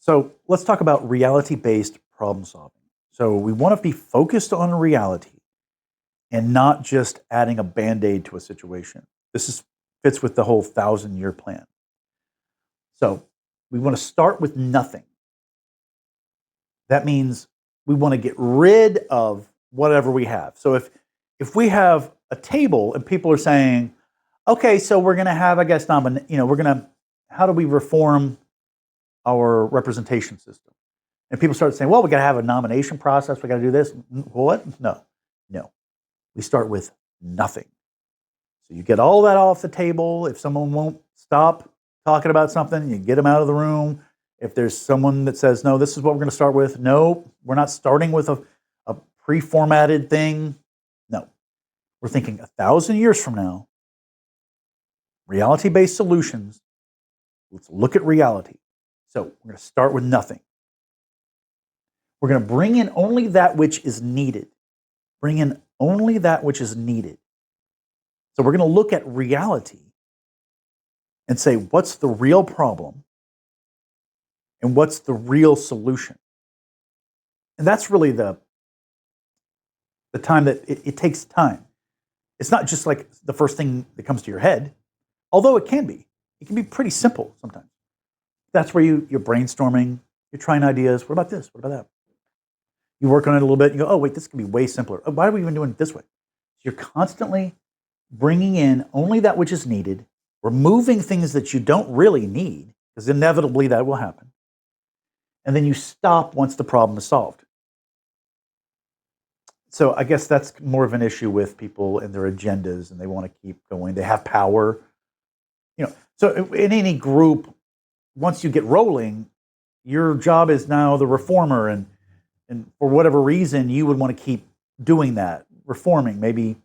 So let's talk about reality-based problem solving. So we want to be focused on reality and not just adding a band-aid to a situation. Fits with the whole 1,000-year plan. So we want to start with nothing. That means we want to get rid of whatever we have. So if we have a table and people are saying, okay, so we're going to have, I guess, how do we reform our representation system? And people start saying, well, we got to have a nomination process. We got to do this. What? No. We start with nothing. So you get all that off the table. If someone won't stop talking about something, you get them out of the room. If there's someone that says, no, this is what we're going to start with. No, we're not starting with a pre-formatted thing. No, we're thinking 1,000 years from now, reality-based solutions. Let's look at reality. So we're going to start with nothing. We're going to bring in only that which is needed. Bring in only that which is needed. So we're going to look at reality and say, what's the real problem? And what's the real solution? And that's really the time that it takes time. It's not just like the first thing that comes to your head, although it can be. It can be pretty simple sometimes. That's where you're brainstorming, you're trying ideas. What about this? What about that? You work on it a little bit, and you go, oh, wait, this can be way simpler. Oh, why are we even doing it this way? So you're constantly bringing in only that which is needed, removing things that you don't really need, because inevitably that will happen. And then you stop once the problem is solved. So I guess that's more of an issue with people and their agendas, and they want to keep going. They have power. So in any group, once you get rolling, your job is now the reformer, and for whatever reason, you would want to keep doing that, reforming. Maybe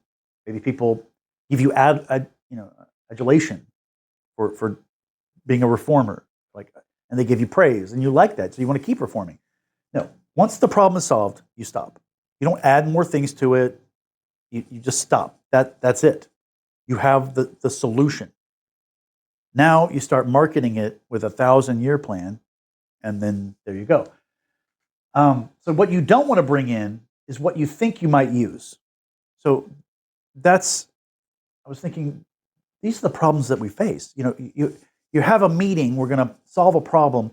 people give you adulation for being a reformer, and they give you praise, and you like that, so you want to keep reforming. No, once the problem is solved, you stop. You don't add more things to it. You just stop. That's it. You have the solution. Now you start marketing it with a 1,000-year plan, and then there you go. So what you don't want to bring in is what you think you might use. So I was thinking, these are the problems that we face. You have a meeting, we're going to solve a problem.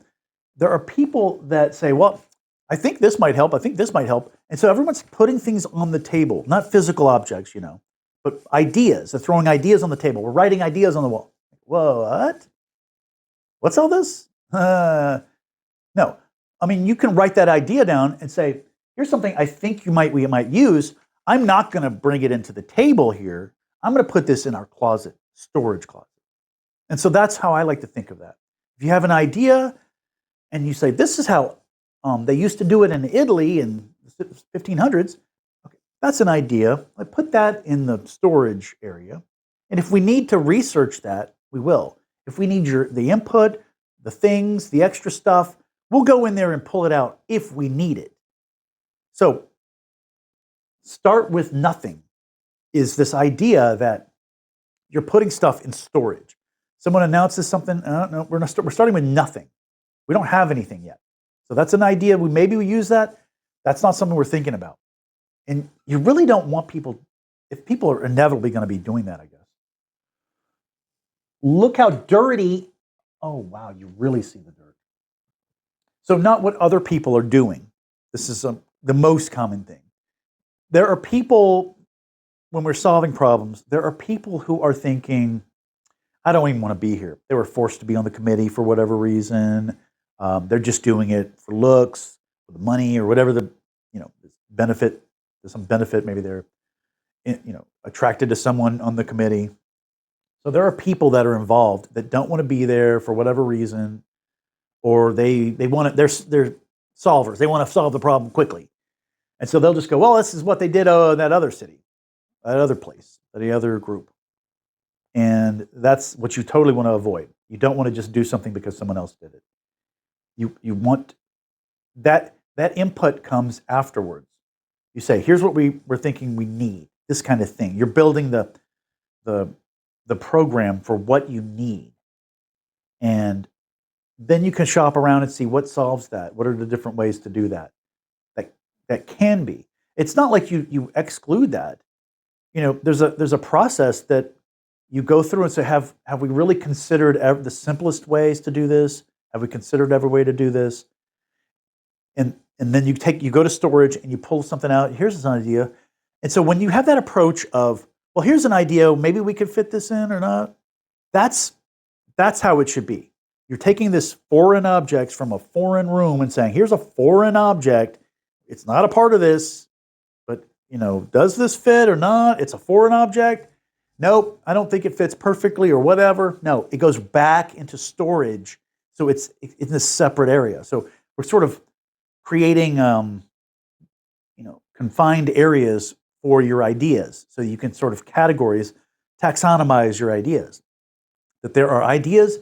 There are people that say, well, I think this might help. I think this might help. And so everyone's putting things on the table, not physical objects, but ideas. They're throwing ideas on the table. We're writing ideas on the wall. Whoa, what? What's all this? No. I mean, you can write that idea down and say, here's something I think we might use. I'm not going to bring it into the table here. I'm going to put this in our closet, storage closet. And so that's how I like to think of that. If you have an idea and you say, this is how they used to do it in Italy in the 1500s, okay, that's an idea. I put that in the storage area. And if we need to research that, we will. If we need the input, the things, the extra stuff, we'll go in there and pull it out if we need it. So start with nothing is this idea that you're putting stuff in storage. Someone announces something, no, we're starting with nothing. We don't have anything yet. So that's an idea. Maybe we use that. That's not something we're thinking about. And you really don't want people, if people are inevitably going to be doing that, I guess. Look how dirty. Oh, wow, you really see the dirt. So not what other people are doing. This is the most common thing. There are people, when we're solving problems, there are people who are thinking, I don't even want to be here. They were forced to be on the committee for whatever reason. They're just doing it for looks, for the money, or whatever the benefit. There's some benefit. Maybe they're attracted to someone on the committee. So there are people that are involved that don't want to be there for whatever reason, or they want to. They're solvers. They want to solve the problem quickly, and so they'll just go, well, this is what they did in that other city, that other place, the other group. And that's what you totally want to avoid. You don't want to just do something because someone else did it. You want that input comes afterwards. You say, here's what we're thinking we need, this kind of thing. You're building the program for what you need. And then you can shop around and see what solves that. What are the different ways to do that? That that can be. It's not like you exclude that. There's a process that you go through and say, have we really considered the simplest ways to do this? Have we considered every way to do this? And then you go to storage and you pull something out. Here's an idea. And so when you have that approach of, well, here's an idea, maybe we could fit this in or not. That's how it should be. You're taking this foreign objects from a foreign room and saying, here's a foreign object. It's not a part of this, but does this fit or not? It's a foreign object. Nope, I don't think it fits perfectly or whatever. No, it goes back into storage. So it's in this separate area. So we're sort of creating confined areas for your ideas. So you can sort of taxonomize your ideas. That there are ideas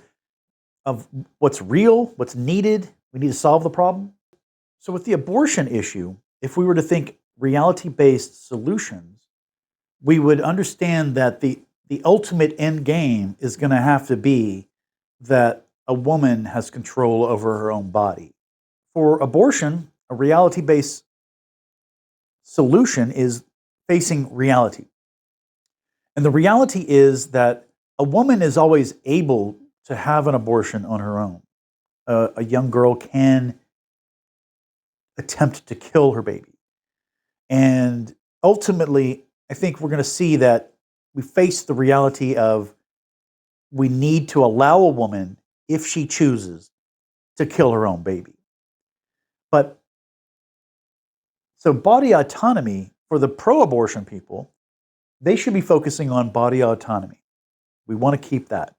of what's real, what's needed. We need to solve the problem. So with the abortion issue, if we were to think reality-based solutions, we would understand that the ultimate end game is going to have to be that a woman has control over her own body. For abortion, a reality-based solution is facing reality. And the reality is that a woman is always able to have an abortion on her own. A young girl can attempt to kill her baby. And ultimately, I think we're going to see that we face the reality of we need to allow a woman, if she chooses, to kill her own baby. But so body autonomy for the pro-abortion people, they should be focusing on body autonomy. We want to keep that.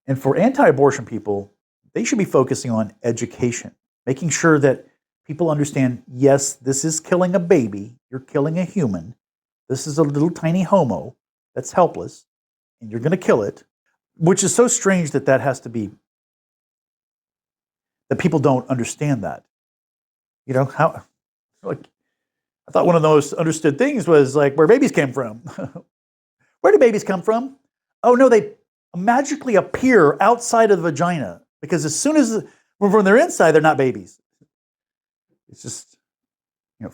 And for anti-abortion people, they should be focusing on education, making sure that people understand, yes, this is killing a baby. You're killing a human. This is a little tiny homo that's helpless, and you're going to kill it, which is so strange that has to be, that people don't understand that. How, like, I thought one of the most understood things was like where babies came from. Where do babies come from? Oh, no, they magically appear outside of the vagina because as soon as, when they're inside, they're not babies. It's just,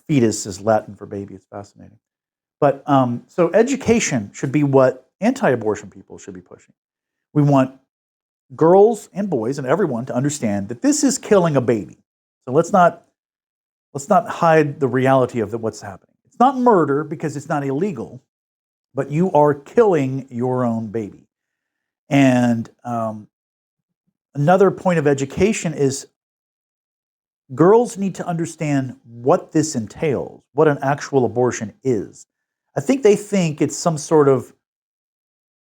fetus is Latin for baby. It's fascinating. But so education should be what anti-abortion people should be pushing. We want girls and boys and everyone to understand that this is killing a baby. So let's not hide the reality of what's happening. It's not murder because it's not illegal, but you are killing your own baby. And another point of education is girls need to understand what this entails, what an actual abortion is. I think they think it's some sort of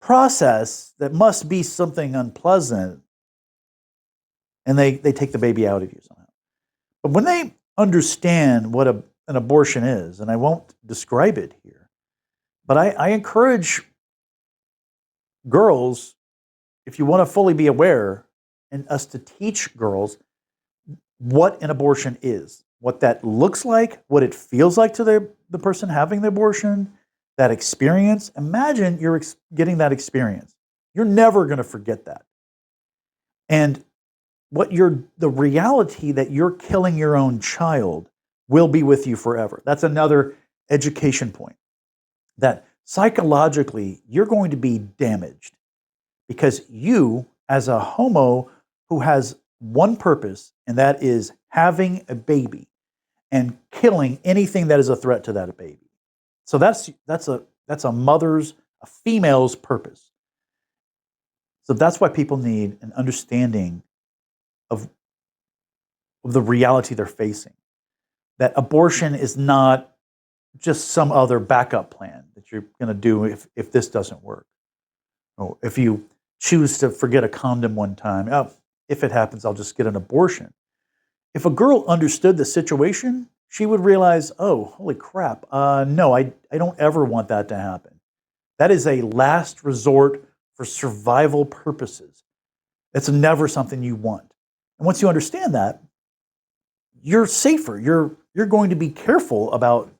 process that must be something unpleasant, and they take the baby out of you somehow. But when they understand what an abortion is, and I won't describe it here, but I encourage girls, if you want to fully be aware, and us to teach girls what an abortion is, what that looks like, what it feels like to the person having the abortion, that experience. Imagine you're getting that experience. You're never going to forget that. And the reality that you're killing your own child will be with you forever. That's another education point. That psychologically, you're going to be damaged because you, as a homo who has one purpose, and that is having a baby and killing anything that is a threat to that baby. So that's a female's purpose. So that's why people need an understanding of the reality they're facing. That abortion is not just some other backup plan that you're going to do if this doesn't work. Or if you choose to forget a condom one time, if it happens, I'll just get an abortion. If a girl understood the situation, she would realize, oh, holy crap, no, I don't ever want that to happen. That is a last resort for survival purposes. It's never something you want. And once you understand that, you're safer. You're going to be careful about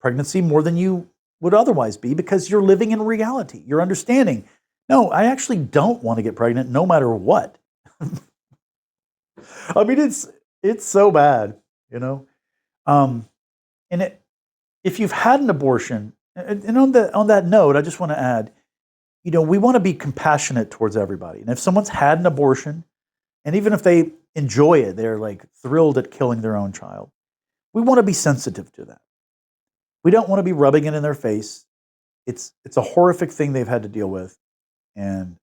pregnancy more than you would otherwise be because you're living in reality. You're understanding, no, I actually don't want to get pregnant no matter what. I mean, it's so bad, you know. Um, and if you've had an abortion, and on that note, I just want to add, we want to be compassionate towards everybody. And if someone's had an abortion, and even if they enjoy it, they're like thrilled at killing their own child. We want to be sensitive to that. We don't want to be rubbing it in their face. It's a horrific thing they've had to deal with, and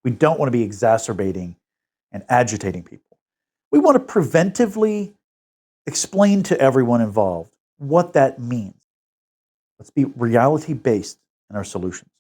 we don't want to be exacerbating and agitating people. We want to preventively explain to everyone involved what that means. Let's be reality based in our solutions.